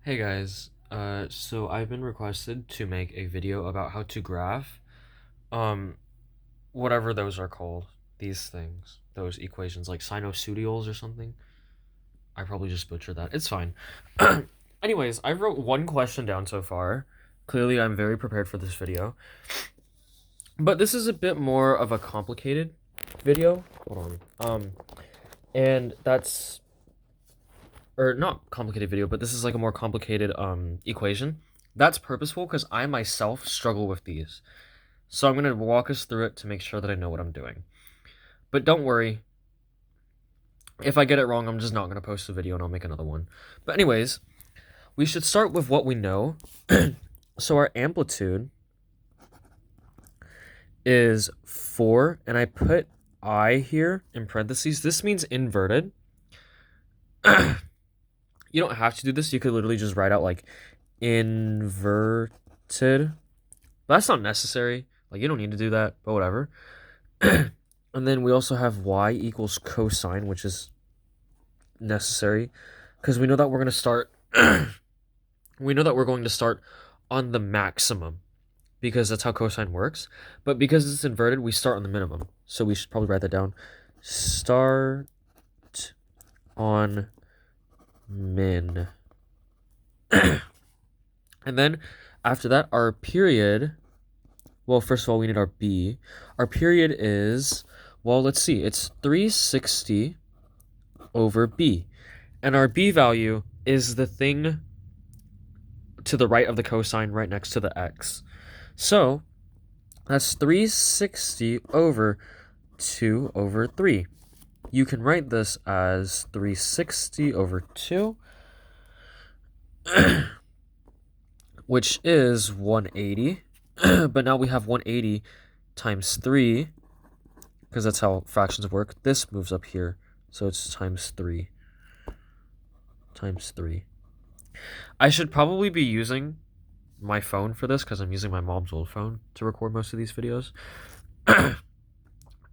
Hey guys, so I've been requested to make a video about how to graph, um, whatever those are called, these things, those equations, like sinusoidals or something. I probably just butchered that. It's fine. Anyways, I wrote one question down so far. Clearly, I'm very prepared for this video. But this is a bit more of a complicated video. Hold on. And that's or not complicated video, but this is like a more complicated equation. That's purposeful because I myself struggle with these. So I'm going to walk us through it to make sure that I know what I'm doing. But don't worry. If I get it wrong, I'm just not going to post a video and I'll make another one. But anyways, we should start with what we know. So our amplitude is 4, and I put I here in parentheses. This means inverted. You don't have to do this. You could literally just write out like inverted. But that's not necessary. Like, you don't need to do that, but whatever. And then we also have y equals cosine, which is necessary because we know that we're going to start on the maximum because that's how cosine works. But because it's inverted, we start on the minimum. So we should probably write that down. Start on min. And then after that, our period, well, first of all, we need our b. Our period is, well, let's see, it's 360 over b. And our b value is the thing to the right of the cosine right next to the x. So that's 360 over 2 over 3. You can write this as 360 over 2, which is 180. But now we have 180 times 3, because that's how fractions work. This moves up here, so it's times 3. Times 3. I should probably be using my phone for this, because I'm using my mom's old phone to record most of these videos.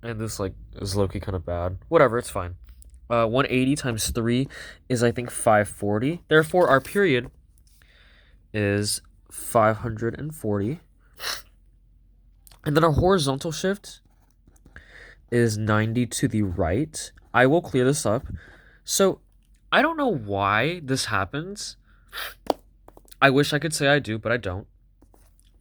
And this, like, is low-key kind of bad. Whatever, it's fine. 180 times 3 is, I think, 540. Therefore, our period is 540. And then our horizontal shift is 90 to the right. I will clear this up. So, I don't know why this happens. I wish I could say I do, but I don't.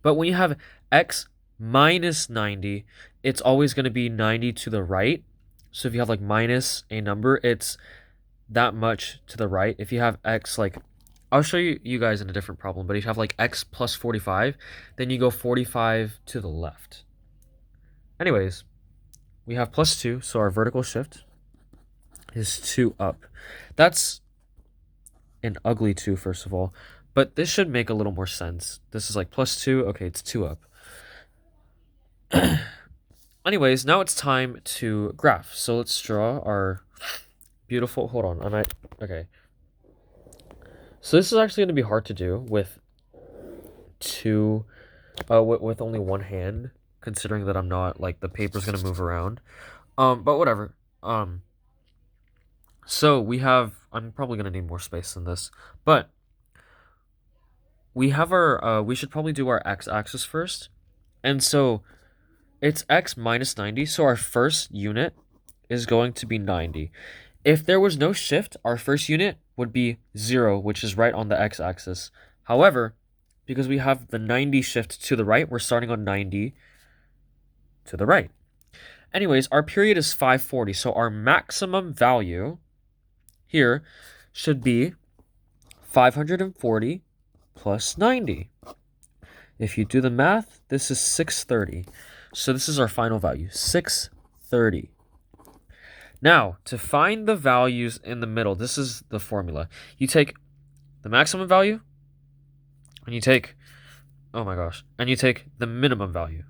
But when you have x minus 90, it's always going to be 90 to the right. So if you have like minus a number, it's that much to the right. If you have x, like, I'll show you guys in a different problem, but if you have like x plus 45, then you go 45 to the left. Anyways, we have plus 2, so our vertical shift is 2 up. That's an ugly 2, first of all, but this should make a little more sense. This is like plus 2, okay, it's 2 up. Anyways, now it's time to graph. So let's draw our beautiful, hold on, okay. So this is actually going to be hard to do with with only one hand, considering that I'm not, like, the paper's going to move around. But whatever. So we have, I'm probably going to need more space than this, but we have our, we should probably do our x-axis first. And so it's x minus 90, so our first unit is going to be 90. If there was no shift, our first unit would be 0, which is right on the x-axis. However, because we have the 90 shift to the right, we're starting on 90 to the right. Anyways, our period is 540, so our maximum value here should be 540 plus 90. If you do the math, this is 630. So this is our final value, 630. Now, to find the values in the middle, this is the formula. You take the maximum value, and you take, oh my gosh, and you take the minimum value.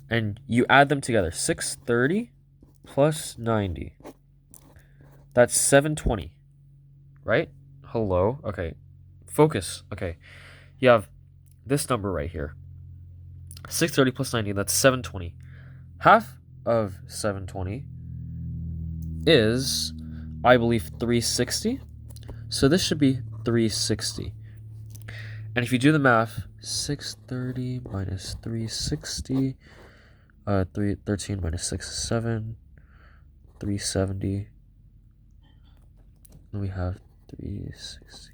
And you add them together, 630 plus 90. That's 720, right? Hello? Okay, focus. Okay, you have this number right here. 630 plus 90, that's 720. Half of 720 is, I believe, 360. So this should be 360. And if you do the math, 630 minus 360, 13 minus 6 is 7, 370. And we have 360.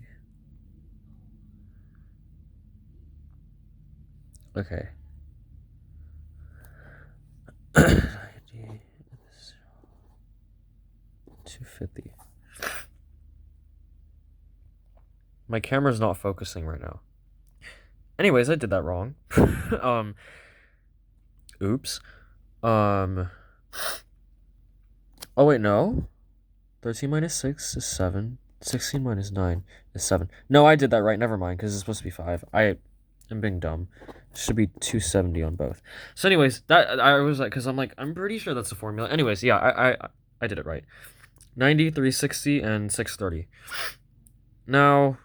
Okay. 250. My camera's not focusing right now. Anyways, I did that wrong. Oops. Oh wait, no. 13 minus 6 is 7. 16 minus 9 is 7. No, I did that right. Never mind, because it's supposed to be 5. I am being dumb. It should be 270 on both. So anyways, that I was like, because I'm pretty sure that's the formula. Anyways, yeah, I did it right. 90, 360, and 630. Now,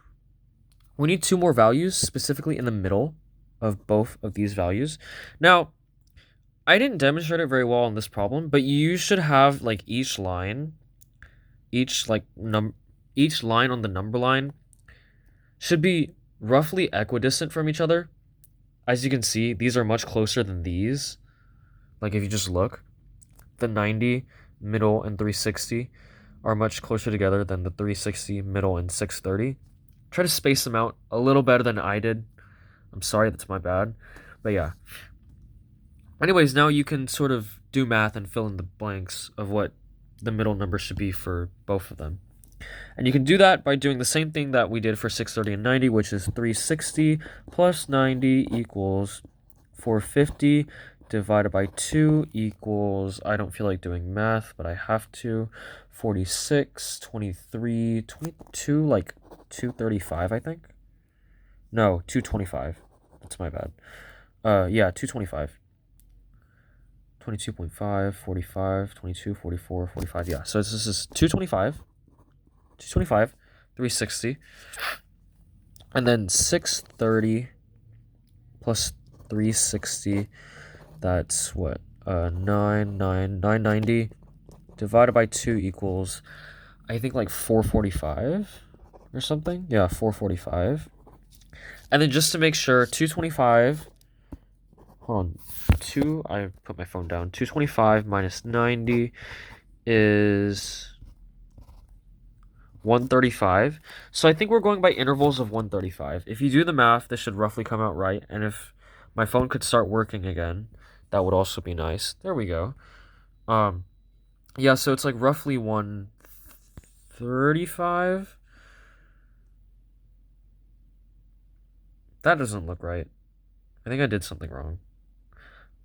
we need 2 more values, specifically in the middle of both of these values. Now, I didn't demonstrate it very well on this problem, but you should have like each line on the number line should be roughly equidistant from each other. As you can see, these are much closer than these. Like if you just look, the 90, middle, and 360 are much closer together than the 360, middle, and 630. Try to space them out a little better than I did. I'm sorry, that's my bad. But yeah. Anyways, now you can sort of do math and fill in the blanks of what the middle number should be for both of them. And you can do that by doing the same thing that we did for 630 and 90, which is 360 plus 90 equals 450 divided by 2 equals, I don't feel like doing math, but I have to, 46, 23, 22, like 235, I think. No, 225. That's my bad. Yeah, 225. 22.5, 45, 22, 44, 45. Yeah, so this is 225, 360, and then 630 plus 360, that's what? 990 divided by 2 equals, I think like 445 or something. Yeah, 445. And then just to make sure, 225, hold on. I put my phone down. 225 minus 90 is 135. So I think we're going by intervals of 135. If you do the math, this should roughly come out right. And if my phone could start working again, that would also be nice. There we go. Yeah, so it's like roughly 135. That doesn't look right. I think I did something wrong.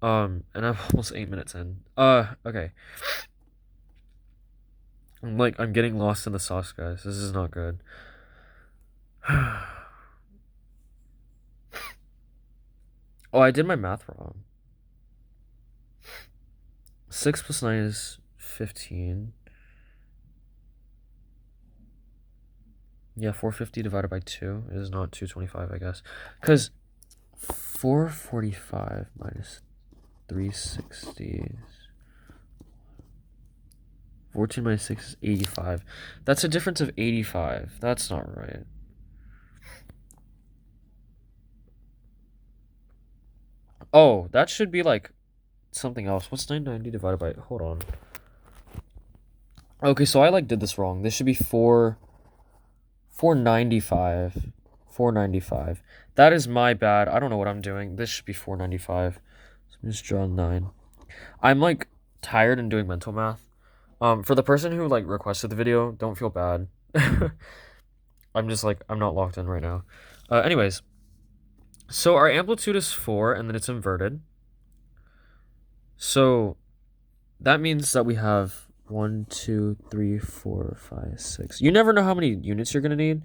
And I'm almost 8 minutes in. Okay. I'm getting lost in the sauce, guys. This is not good. Oh, I did my math wrong. 6 plus 9 is 15. Yeah, 450 divided by 2 is not 225, I guess. Because 445 minus 360 is 14 minus 6 is 85. That's a difference of 85. That's not right. Oh, that should be like something else. What's 990 divided by... Hold on. Okay, so I did this wrong. This should be 495. 495. That is my bad. I don't know what I'm doing. This should be 495. So I'm just drawing 9. I'm tired and doing mental math. For the person who requested the video, don't feel bad. I'm just I'm not locked in right now. Anyways, so our amplitude is 4 and then it's inverted. So that means that we have 1, 2, 3, 4, 5, 6. You never know how many units you're gonna need.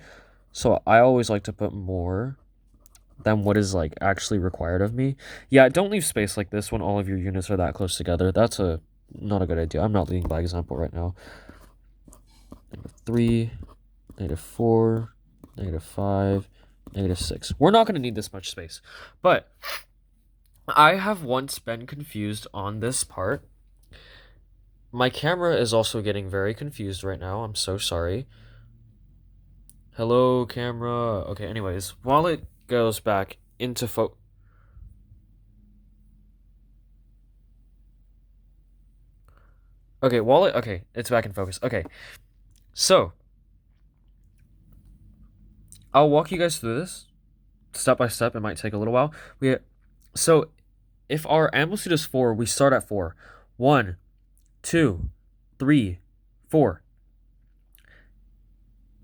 So I always like to put more than what is actually required of me. Yeah, don't leave space like this when all of your units are that close together. That's not a good idea. I'm not leading by example right now. -3, -4, -5, -6. We're not going to need this much space. But I have once been confused on this part. My camera is also getting very confused right now. I'm so sorry. Hello, camera. Okay, anyways, while it goes back into okay, it's back in focus. Okay, so I'll walk you guys through this step by step. It might take a little while. So if our amplitude is 4, we start at 4. 1, 2, 3, 4.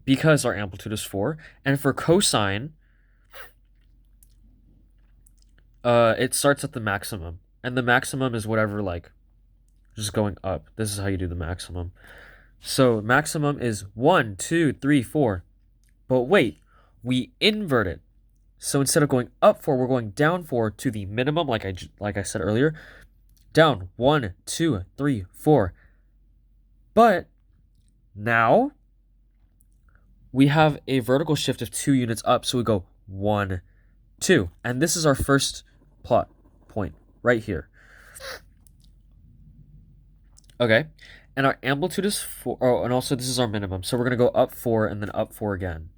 Because our amplitude is 4. And for cosine, it starts at the maximum. And the maximum is whatever, like, just going up. This is how you do the maximum. So maximum is 1, 2, 3, 4. But wait, we invert it. So instead of going up 4, we're going down 4 to the minimum, like I said earlier. Down 1, 2, 3, 4. But now we have a vertical shift of 2 units up, so we go 1, 2. And this is our first plot point right here. Okay, and our amplitude is 4. Oh, and also this is our minimum. So we're going to go up 4 and then up 4 again.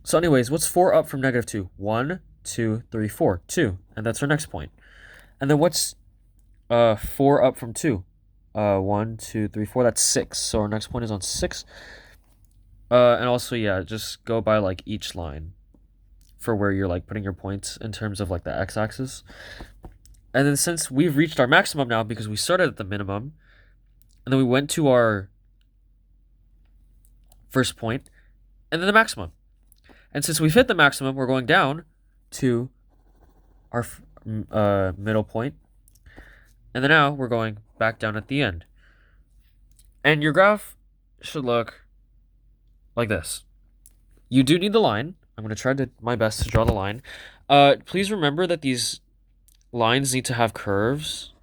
So anyways, what's 4 up from negative 2? 1, 2, 3, 4. 2. And that's our next point. And then what's 4 up from 2? 1, 2, 3, 4. That's 6. So our next point is on 6. And also, yeah, just go by like each line for where you're like putting your points in terms of like the x-axis. And then since we've reached our maximum now because we started at the minimum, and then we went to our first point, and then the maximum. And since we've hit the maximum, we're going down to our middle point. And then now we're going back down at the end. And your graph should look like this. You do need the line. I'm going to try my best to draw the line. Please remember that these lines need to have curves,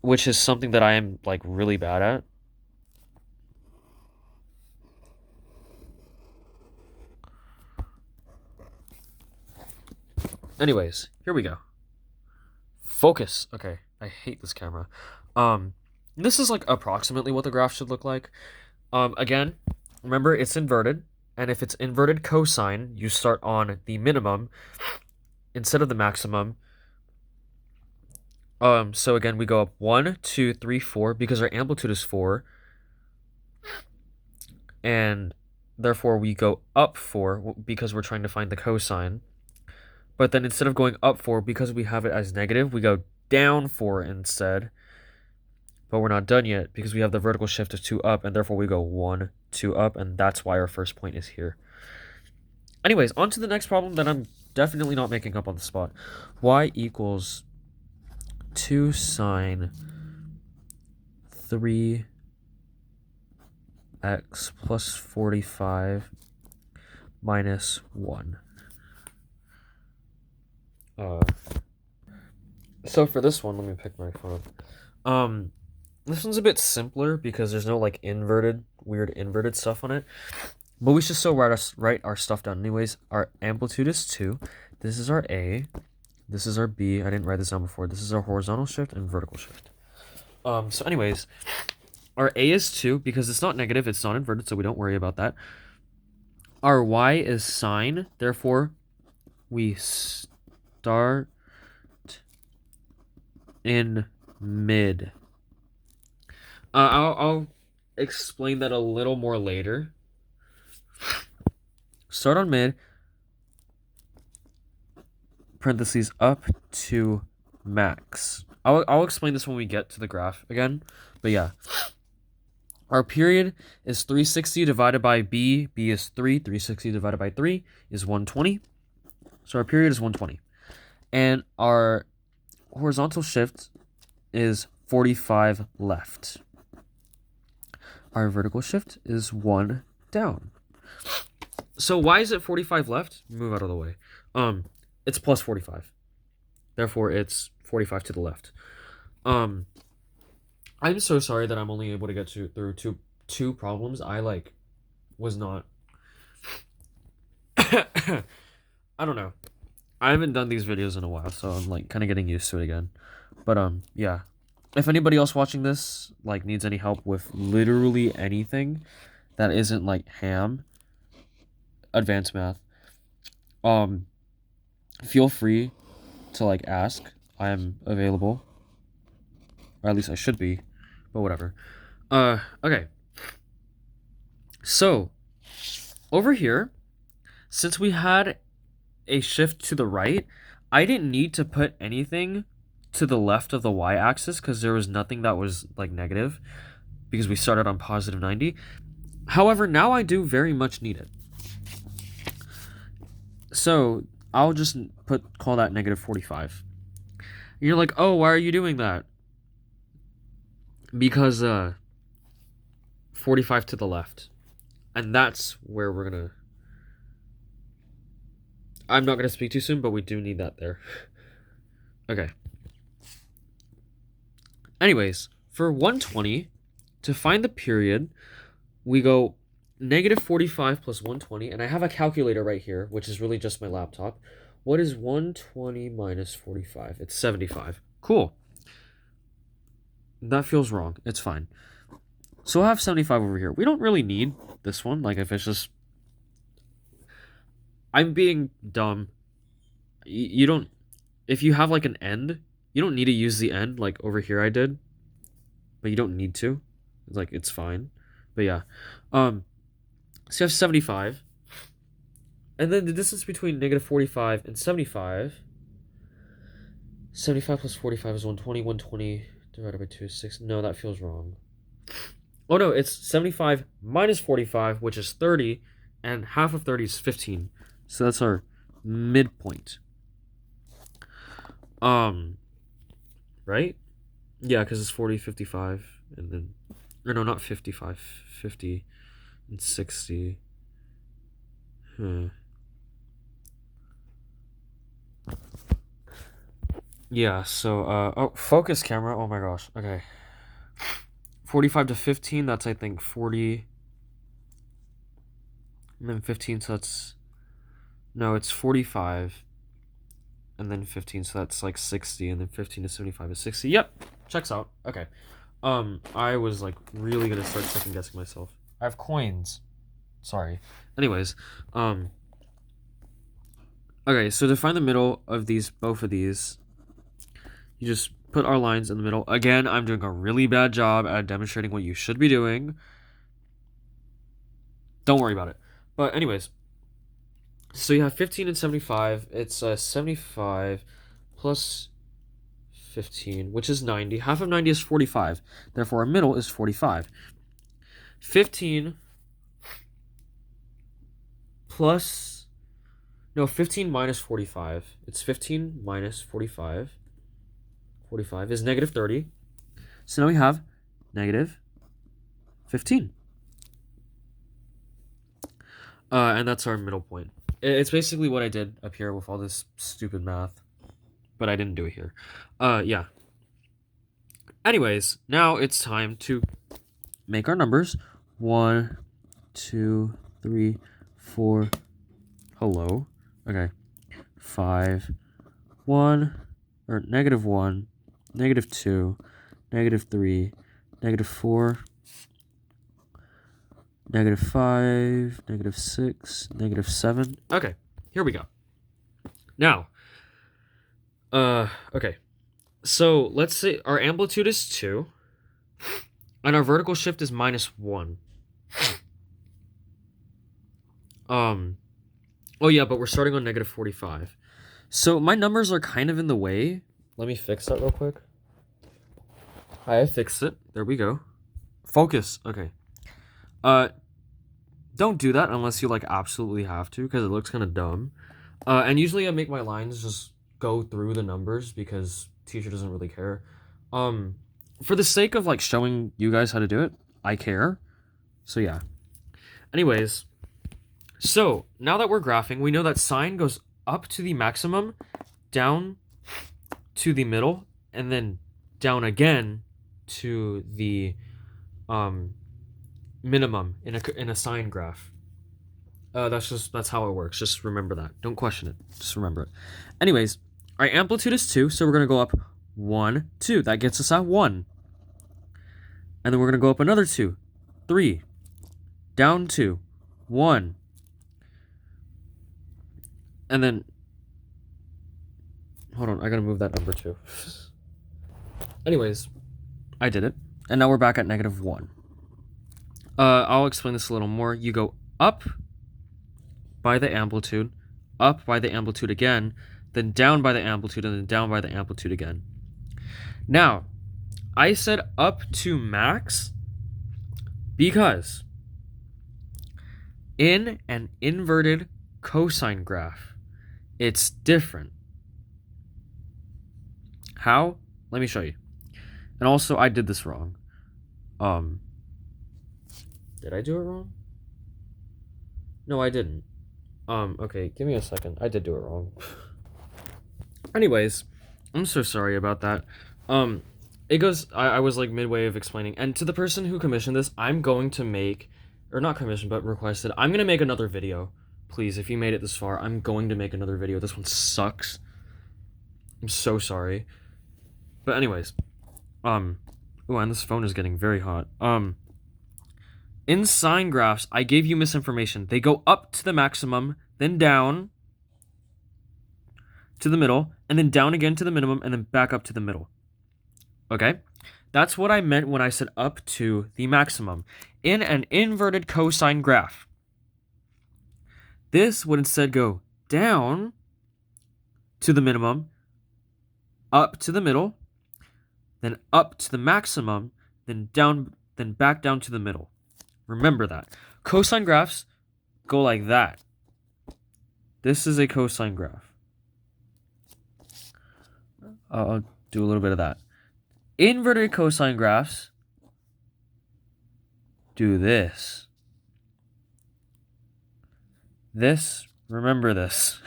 which is something that I am like really bad at. Anyways, here we go. Focus. Okay, I hate this camera. This is like approximately what the graph should look like. Again, remember it's inverted, and if it's inverted cosine, you start on the minimum instead of the maximum. So again, we go up 1, 2, 3, 4 because our amplitude is 4, and therefore we go up 4 because we're trying to find the cosine. But then instead of going up 4, because we have it as negative, we go down 4 instead. But we're not done yet because we have the vertical shift of 2 up, and therefore we go 1, 2 up, and that's why our first point is here. Anyways, on to the next problem that I'm definitely not making up on the spot. Y equals 2 sine 3x plus 45 minus 1. So for this one, let me pick my phone. This one's a bit simpler because there's no like weird inverted stuff on it. But we should still write our stuff down anyways. Our amplitude is 2. This is our A. This is our B. I didn't write this down before. This is our horizontal shift and vertical shift. So anyways, our A is 2 because it's not negative. It's not inverted, so we don't worry about that. Our Y is sine. Therefore, we start in mid. I'll explain that a little more later. Start on mid, parentheses up to max. I'll explain this when we get to the graph again, but yeah. Our period is 360 divided by B. B is 3. 360 divided by 3 is 120. So our period is 120. And our horizontal shift is 45 left. Our vertical shift is 1 down. So why is it 45 left? Move out of the way. It's plus 45. Therefore, it's 45 to the left. I'm so sorry that I'm only able to get through two problems. I was not. I don't know. I haven't done these videos in a while, so I'm like kind of getting used to it again. But yeah. If anybody else watching this like needs any help with literally anything that isn't like ham, advanced math, feel free to like ask. I am available, or at least I should be, but whatever. Okay. So over here, since we had a shift to the right, I didn't need to put anything to the left of the y-axis because there was nothing that was like negative because we started on positive 90. However, now I do very much need it. So I'll just call that negative 45. You're like, oh, why are you doing that? Because 45 to the left. And that's where we're gonna... I'm not gonna speak too soon, but we do need that there. Okay. Anyways, for 120, to find the period, we go negative 45 plus 120, and I have a calculator right here, which is really just my laptop. What is 120 minus 45? It's 75. Cool. That feels wrong. It's fine. So I'll have 75 over here. We don't really need this one. Like, if it's just... I'm being dumb. You don't... If you have, like, an end, you don't need to use the end, like over here I did. But you don't need to. Like, it's fine. But yeah. So you have 75. And then the distance between negative 45 and 75. 75 plus 45 is 120. 120 divided by 2 is 6. No, that feels wrong. Oh no, it's 75 minus 45, which is 30. And half of 30 is 15. So that's our midpoint. Right? Yeah, because it's 40, 55, and then... Or no, not 55. 50 and 60. Yeah, so, oh, focus camera. Oh my gosh. Okay. 45 to 15, that's, I think, 40. And then 15, so that's... No, it's 45. And then 15, so that's like 60. And then 15 to 75 is 60. Yep, checks out. Okay. I was, like, really gonna start second-guessing myself. I have coins. Sorry. Anyways, okay, so to find the middle of both of these, you just put our lines in the middle. Again, I'm doing a really bad job at demonstrating what you should be doing. Don't worry about it. But anyways, so you have 15 and 75. It's 75 plus 15, which is 90. Half of 90 is 45. Therefore, our middle is 45. 15 plus... No, 15 minus 45. It's 15 minus 45. 45 is negative 30. So now we have negative 15. And that's our middle point. It's basically what I did up here with all this stupid math. But I didn't do it here. Yeah. Anyways, now it's time to make our numbers. 1, 2, 3, 4. Hello. Okay. 5, 1, or negative 1, negative 2, negative 3, negative 4, negative 5, negative 6, negative 7. Okay, here we go. Now, okay. So let's say our amplitude is 2, and our vertical shift is -1. Oh yeah, but we're starting on negative 45. So my numbers are kind of in the way. Let me fix that real quick. I fixed it. There we go. Focus. Okay. Don't do that unless you like absolutely have to, because it looks kind of dumb. And usually I make my lines just go through the numbers because teacher doesn't really care. For the sake of like showing you guys how to do it, I care. So yeah. Anyways, so now that we're graphing, we know that sine goes up to the maximum, down to the middle, and then down again to the minimum in a sine graph. That's how it works. Just remember that. Don't question it. Just remember it. Anyways, our amplitude is 2, so we're gonna go up 1, 2. That gets us at 1. And then we're gonna go up another 2, 3, down 2, 1, And then, hold on, I gotta move that number too. Anyways, I did it. And now we're back at -1. I'll explain this a little more. You go up by the amplitude, up by the amplitude again, then down by the amplitude, and then down by the amplitude again. Now, I said up to max because in an inverted cosine graph, it's different. How? Let me show you. And also, I did this wrong. Did I do it wrong? No, I didn't. Okay, give me a second. I did do it wrong. Anyways, I'm so sorry about that. It goes, I was like midway of explaining, and to the person who commissioned this, I'm going to make, or not commissioned, but requested, I'm going to make another video. Please, if you made it this far, I'm going to make another video. This one sucks. I'm so sorry. But anyways, oh, and this phone is getting very hot. In sine graphs, I gave you misinformation. They go up to the maximum, then down to the middle, and then down again to the minimum, and then back up to the middle. Okay? That's what I meant when I said up to the maximum. In an inverted cosine graph, this would instead go down to the minimum, up to the middle, then up to the maximum, then down, then back down to the middle. Remember that. Cosine graphs go like that. This is a cosine graph. I'll do a little bit of that. Inverted cosine graphs do this. This, remember this.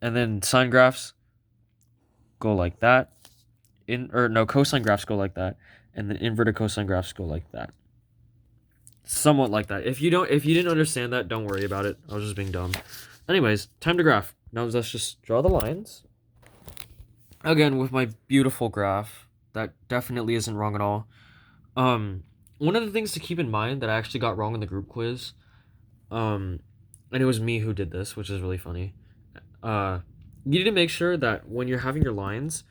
And then sine graphs go like that. Cosine graphs go like that. And then inverted cosine graphs go like that. Somewhat like that. If you didn't understand that, don't worry about it. I was just being dumb. Anyways, time to graph. Now let's just draw the lines. Again, with my beautiful graph. That definitely isn't wrong at all. One of the things to keep in mind that I actually got wrong in the group quiz, and it was me who did this, which is really funny. You need to make sure that when you're having your lines,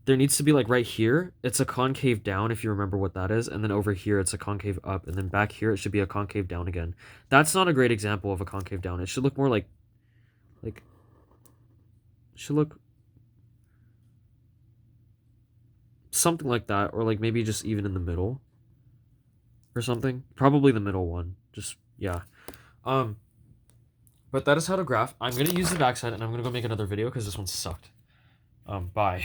there needs to be, like, right here, it's a concave down, if you remember what that is, and then over here, it's a concave up, and then back here, it should be a concave down again. That's not a great example of a concave down. It should look more like it should look something like that, or, like, maybe just even in the middle, or something. Probably the middle one. Just, yeah. But that is how to graph. I'm going to use the backside, and I'm going to go make another video, because this one sucked. Bye.